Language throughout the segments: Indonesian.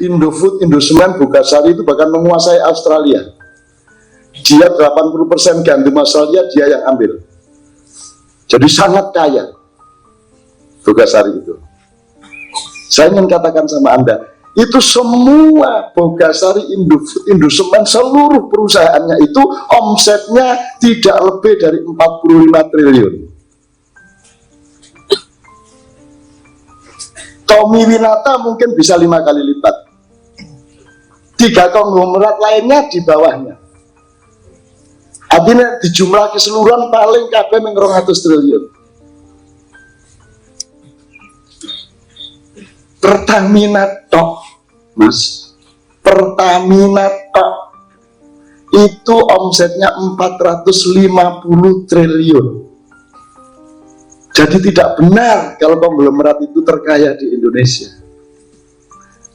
Indofood, Indosemen, Bogasari itu bahkan menguasai Australia. Dia 80% gandum Australia dia yang ambil. Jadi sangat kaya Bogasari itu. Saya ingin katakan sama Anda, itu semua Bogasari, Indofood, Indosemen, seluruh perusahaannya itu omsetnya tidak lebih dari 45 triliun. Tommy Winata mungkin bisa 5 kali lipat. 3 konglomerat lainnya di bawahnya. Artinya di jumlah keseluruhan paling kabeh meng 200 triliun. Pertamina tok, Mas. Pertamina tok itu omsetnya 450 triliun. Jadi tidak benar kalau konglomerat itu terkaya di Indonesia.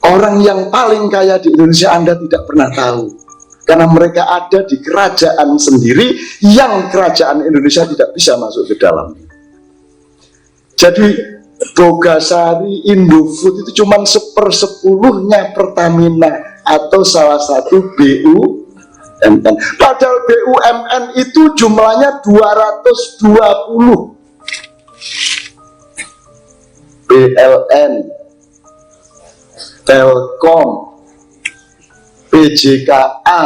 Orang yang paling kaya di Indonesia Anda tidak pernah tahu. Karena mereka ada di kerajaan sendiri yang kerajaan Indonesia tidak bisa masuk ke dalamnya. Jadi Bogasari, Indofood itu cuma 1/10-nya Pertamina atau salah satu BUMN. Padahal BUMN itu jumlahnya 220. PLN, Telkom, PJKA,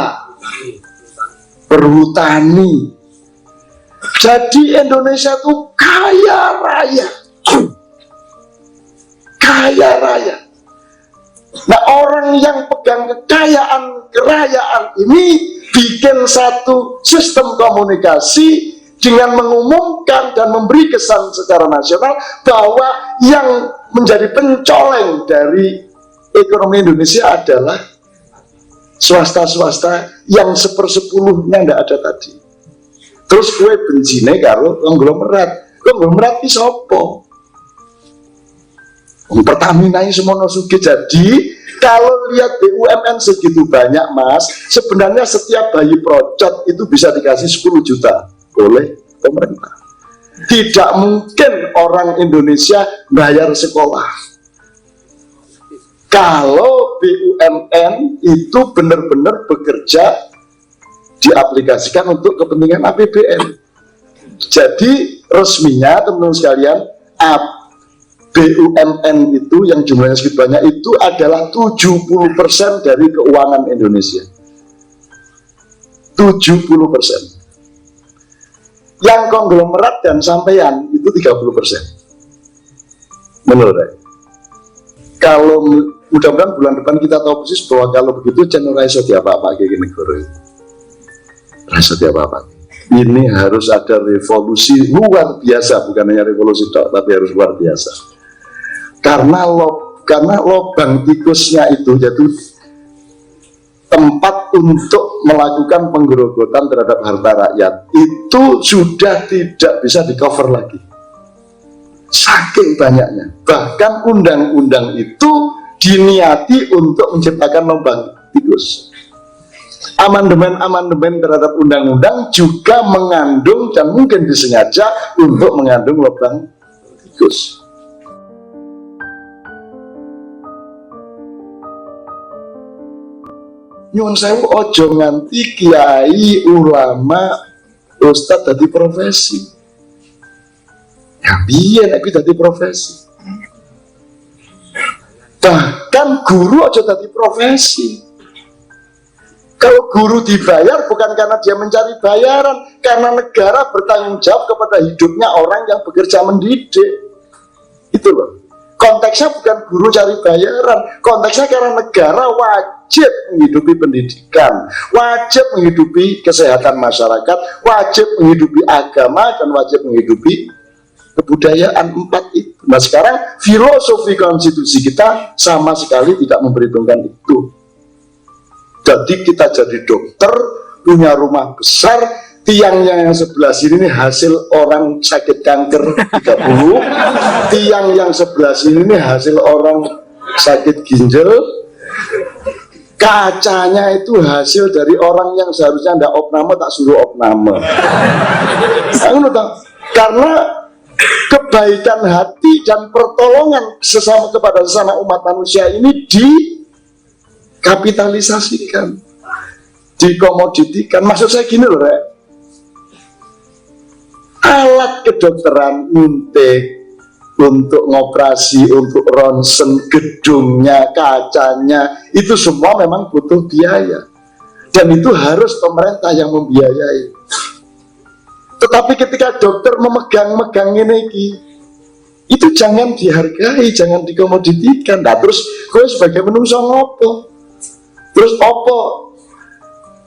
Perhutani. Jadi Indonesia itu kaya raya. Kaya raya. Nah, orang yang pegang kerajaan ini bikin satu sistem komunikasi dengan mengumumkan dan memberi kesan secara nasional bahwa yang menjadi pencoleng dari ekonomi Indonesia adalah swasta-swasta yang 1/10-nya nggak ada tadi. Terus gue bencine karo konglomerat. Konglomerat ini sopo? Pertamina ini semono sugih. Jadi kalau lihat BUMN segitu banyak, Mas, sebenarnya setiap bayi procot itu bisa dikasih 10 juta oleh pemerintah. Tidak mungkin orang Indonesia bayar sekolah kalau BUMN itu benar-benar bekerja diaplikasikan untuk kepentingan APBN. Jadi resminya teman-teman sekalian, BUMN itu yang jumlahnya segitu banyak itu adalah 70% dari keuangan Indonesia. 70%. Yang konglomerat dan sampean itu 30%. Menurut saya. Kalau mudah-mudahan bulan depan kita tahu persis bahwa kalau begitu channel raiso apa-apa kayak gini negara. Raiso apa-apa. Ini harus ada revolusi luar biasa, bukan hanya revolusi tapi harus luar biasa. Karena lobang tikusnya itu jadi tempat untuk melakukan penggerogotan terhadap harta rakyat itu sudah tidak bisa di cover lagi, saking banyaknya. Bahkan undang-undang itu diniati untuk menciptakan lobang tikus. Amandemen-amandemen terhadap undang-undang juga mengandung dan mungkin disengaja untuk mengandung lobang tikus. Nyuwun sewu ojo nganti kiai, ulama, ustadz dadi profesi. Ya piye nek dadi profesi. Bahkan guru ojo dadi profesi. Kalau guru dibayar bukan karena dia mencari bayaran, karena negara bertanggung jawab kepada hidupnya orang yang bekerja mendidik. Itu loh. Konteksnya bukan guru cari bayaran, konteksnya karena negara wajib menghidupi pendidikan, wajib menghidupi kesehatan masyarakat, wajib menghidupi agama, dan wajib menghidupi kebudayaan. 4 itu. Nah sekarang filosofi konstitusi kita sama sekali tidak memperhitungkan itu. Jadi kita jadi dokter, punya rumah besar, tiangnya yang sebelah sini ini hasil orang sakit kanker 30, tiang yang sebelah sini ini hasil orang sakit ginjal, kacanya itu hasil dari orang yang seharusnya tidak opname tak suruh opname. Karena kebaikan hati dan pertolongan kepada sesama umat manusia ini dikapitalisasikan, dikomoditikan. Maksud saya gini loh, Rek. Alat kedokteran nyuntik, untuk ngoperasi, untuk ronsen, gedungnya, kacanya, itu semua memang butuh biaya. Dan itu harus pemerintah yang membiayai. Tetapi ketika dokter memegang ini, itu jangan dihargai, jangan dikomoditikan. Nah, terus gue sebagai menungso ngopo? Terus opo?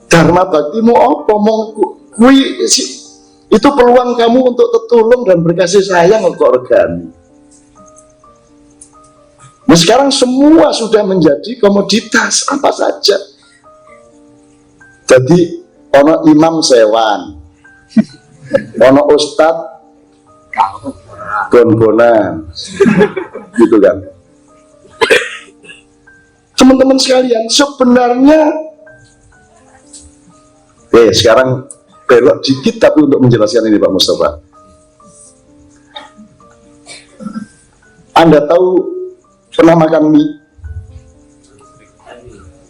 Dharma baktimu opo? Itu peluang kamu untuk tertolong dan berkasih sayang untuk organi. Nah, sekarang semua sudah menjadi komoditas apa saja. Jadi ono imam sewan, ono ustad bon-bonan, gitu kan. Teman-teman sekalian, sebenarnya sekarang belok dikit tapi untuk menjelaskan ini Pak Mustafa. Anda tahu pernah makan mie?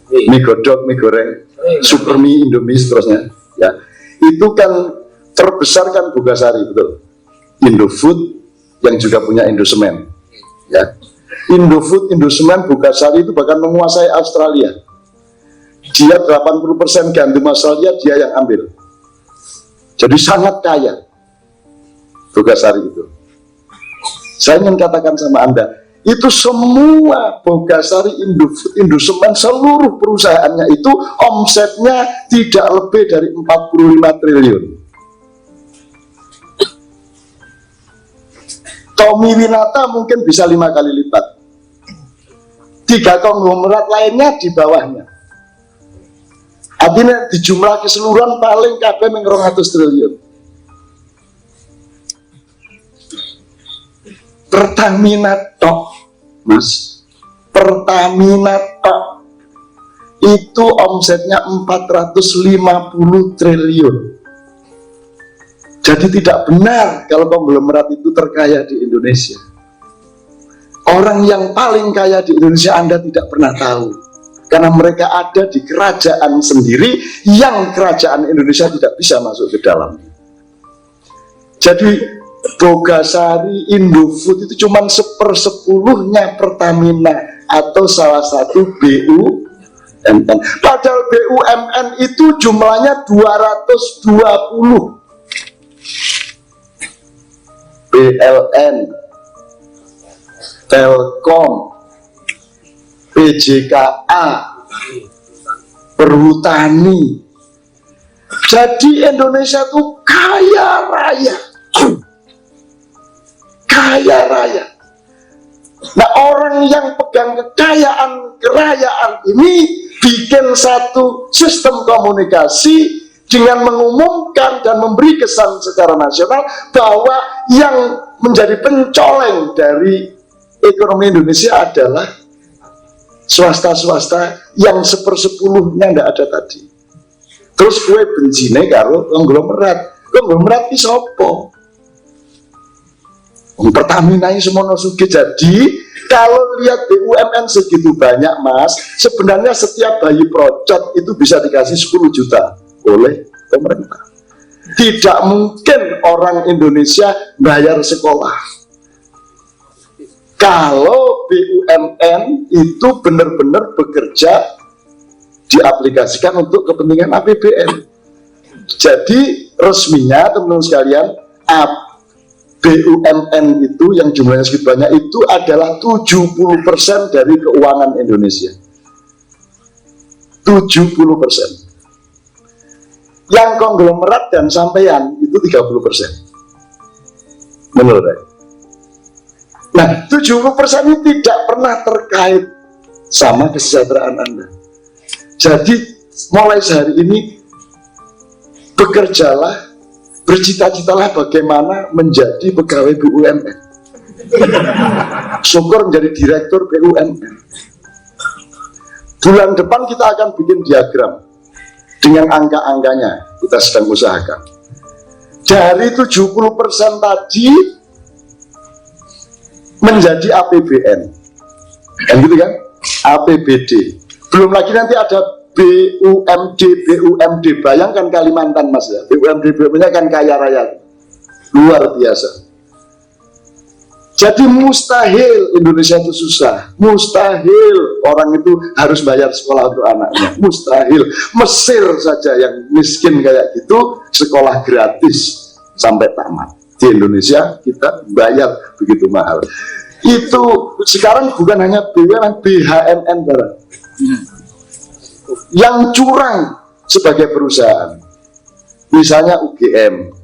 Mie godok, mie goreng, super mie, indomie seterusnya, ya. Itu kan terbesar kan Bogasari, betul. Indofood yang juga punya Indosemen, ya. Indofood, Indosemen, Bogasari itu bahkan menguasai Australia. Dia 80% gandum Australia dia yang ambil. Jadi sangat kaya Bogasari itu. Saya ingin katakan sama Anda, itu semua Bogasari, Indofood, Indosemen, seluruh perusahaannya itu omsetnya tidak lebih dari 45 triliun. Tommy Winata mungkin bisa 5 kali lipat. 3 konglomerat lainnya di bawahnya. Artinya di jumlah keseluruhan paling kabeh meng 200 triliun. Pertamina tok, Mas. Pertamina tok itu omsetnya 450 triliun. Jadi tidak benar kalau konglomerat itu terkaya di Indonesia. Orang yang paling kaya di Indonesia Anda tidak pernah tahu. Karena mereka ada di kerajaan sendiri yang kerajaan Indonesia tidak bisa masuk ke dalamnya. Jadi Bogasari, Indofood itu cuma 1/10-nya Pertamina atau salah satu BUMN. Padahal BUMN itu jumlahnya 220. PLN, Telkom, PJKA, Perhutani. Jadi Indonesia itu kaya raya. Kaya raya. Nah, orang yang pegang kerajaan ini bikin satu sistem komunikasi dengan mengumumkan dan memberi kesan secara nasional bahwa yang menjadi pencoleng dari ekonomi Indonesia adalah swasta-swasta yang 1/10-nya tidak ada tadi. Terus gue benjine karo konglomerat ki sapa? Pertamina ini semono sugih. Jadi kalau lihat BUMN segitu banyak, Mas, sebenarnya setiap bayi procot itu bisa dikasih 10 juta oleh pemerintah. Tidak mungkin orang Indonesia bayar sekolah kalau BUMN itu benar-benar bekerja diaplikasikan untuk kepentingan APBN. Jadi resminya teman-teman sekalian, BUMN itu yang jumlahnya segitu banyak itu adalah 70% dari keuangan Indonesia. 70%. Yang konglomerat dan sampean itu 30%. Menurut saya. Nah, 70% ini tidak pernah terkait sama kesejahteraan Anda. Jadi mulai sehari ini bekerjalah, bercita-citalah bagaimana menjadi pegawai BUMN. Syukur menjadi direktur BUMN. Bulan depan kita akan bikin diagram dengan angka-angkanya, kita sedang usahakan. Dari 70% tadi menjadi APBN, kan gitu kan? APBD. Belum lagi nanti ada BUMD. Bayangkan Kalimantan Mas ya, BUMD-nya kan kaya raya, luar biasa. Jadi mustahil Indonesia itu susah, mustahil orang itu harus bayar sekolah untuk anaknya, mustahil. Mesir saja yang miskin kayak gitu sekolah gratis sampai tamat. Di Indonesia kita bayar begitu mahal. Itu sekarang bukan hanya BUMN, BHMN Barat yang curang sebagai perusahaan. Misalnya UGM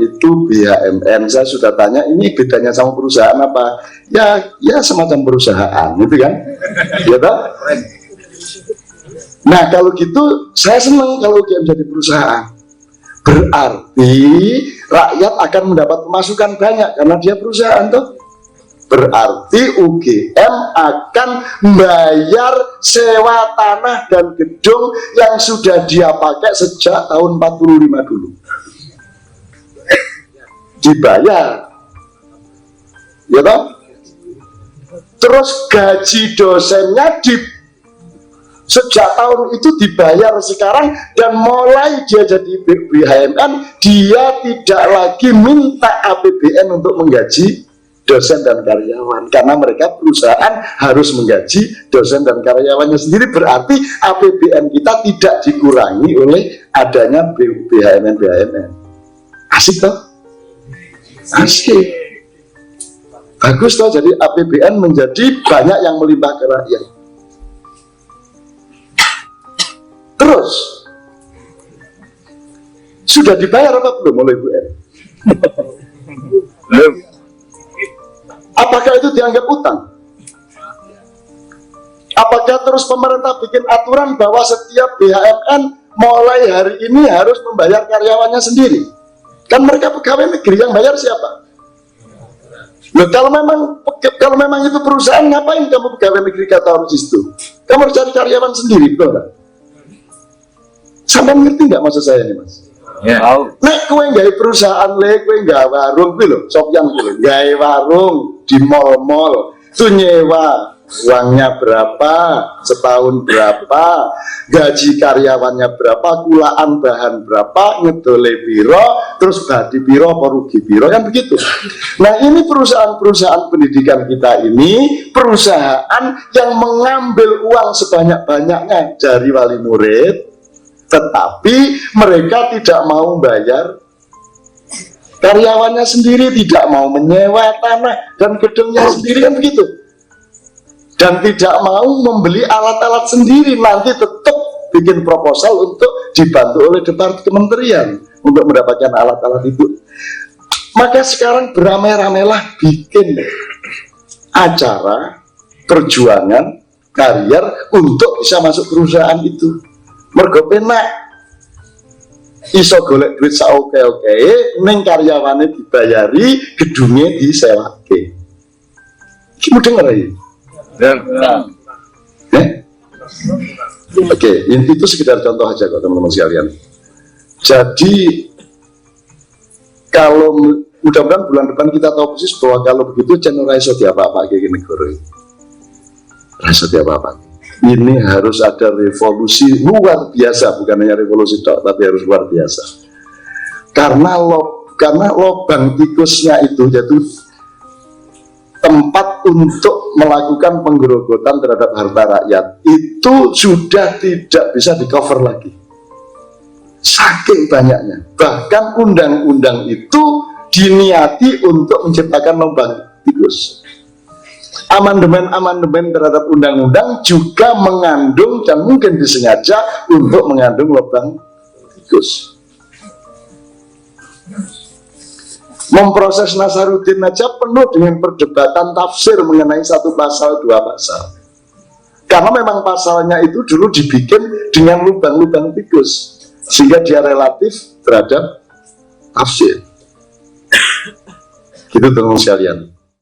itu BHMN. Saya sudah tanya, ini bedanya sama perusahaan apa? Ya semacam perusahaan, gitu kan? Ya toh? Nah kalau gitu, saya senang kalau UGM jadi perusahaan. Berarti rakyat akan mendapat pemasukan banyak karena dia perusahaan toh. Berarti UGM akan membayar sewa tanah dan gedung yang sudah dia pakai sejak tahun 45 dulu. Dibayar. Ya toh? Terus gaji dosennya sejak tahun itu dibayar sekarang, dan mulai dia jadi BHMN, dia tidak lagi minta APBN untuk menggaji dosen dan karyawan, karena mereka perusahaan harus menggaji dosen dan karyawannya sendiri. Berarti APBN kita tidak dikurangi oleh adanya BHMN. Asik toh? Asik. Bagus toh, jadi APBN menjadi banyak yang melimpah ke rakyat. Terus sudah dibayar apa belum oleh BUMN? Belum. Apakah itu dianggap utang? Apakah terus pemerintah bikin aturan bahwa setiap BHMN mulai hari ini harus membayar karyawannya sendiri? Kan mereka pegawai negeri, yang bayar siapa? Loh, kalau memang itu perusahaan, ngapain kamu pegawai negeri kata harus itu? Kamu harus cari karyawan sendiri, betul nggak? Sampai ngerti nggak maksud saya ini, Mas? Ya. Nek kowe nggawe perusahaan kowe nggawe warung kuwi lho, Sopyan kuwi nggawe warung di mall-mall, itu nyewa, uangnya berapa, setahun berapa, gaji karyawannya berapa, kulaan bahan berapa, ngedole piro, terus badi piro apa rugi piro, kan begitu. Nah ini perusahaan-perusahaan pendidikan kita ini perusahaan yang mengambil uang sebanyak-banyaknya dari wali murid, tetapi mereka tidak mau bayar karyawannya sendiri, tidak mau menyewa tanah dan gedungnya sendiri, kan begitu. Dan tidak mau membeli alat-alat sendiri, nanti tetap bikin proposal untuk dibantu oleh departemen kementerian untuk mendapatkan alat-alat itu. Maka sekarang beramai-ramailah bikin acara perjuangan karier untuk bisa masuk perusahaan itu. Mergo penak iso golek duit saoke-oke, ning karyawane dibayari, gedungnya disewake. Iki mudeng ora iki? Oke, itu sekedar contoh aja kok teman-teman sekalian. Jadi kalau mudah-mudahan bulan depan kita tahu persis bahwa kalau begitu channel raiso diapa-apa kayak negara ini. Raiso diapa-apa. Ini harus ada revolusi luar biasa, bukan hanya revolusi tok, tapi harus luar biasa. Karena lubang tikusnya itu jatuh tempat untuk melakukan penggerogotan terhadap harta rakyat, itu sudah tidak bisa di cover lagi, saking banyaknya. Bahkan undang-undang itu diniati untuk menciptakan lubang tikus. Amandemen terhadap undang-undang juga mengandung dan mungkin disengaja untuk mengandung lubang tikus. Memproses Nasaruddin aja penuh dengan perdebatan tafsir mengenai satu pasal, dua pasal. Karena memang pasalnya itu dulu dibikin dengan lubang-lubang tikus, sehingga dia relatif terhadap tafsir. Gitu teman-teman sekalian.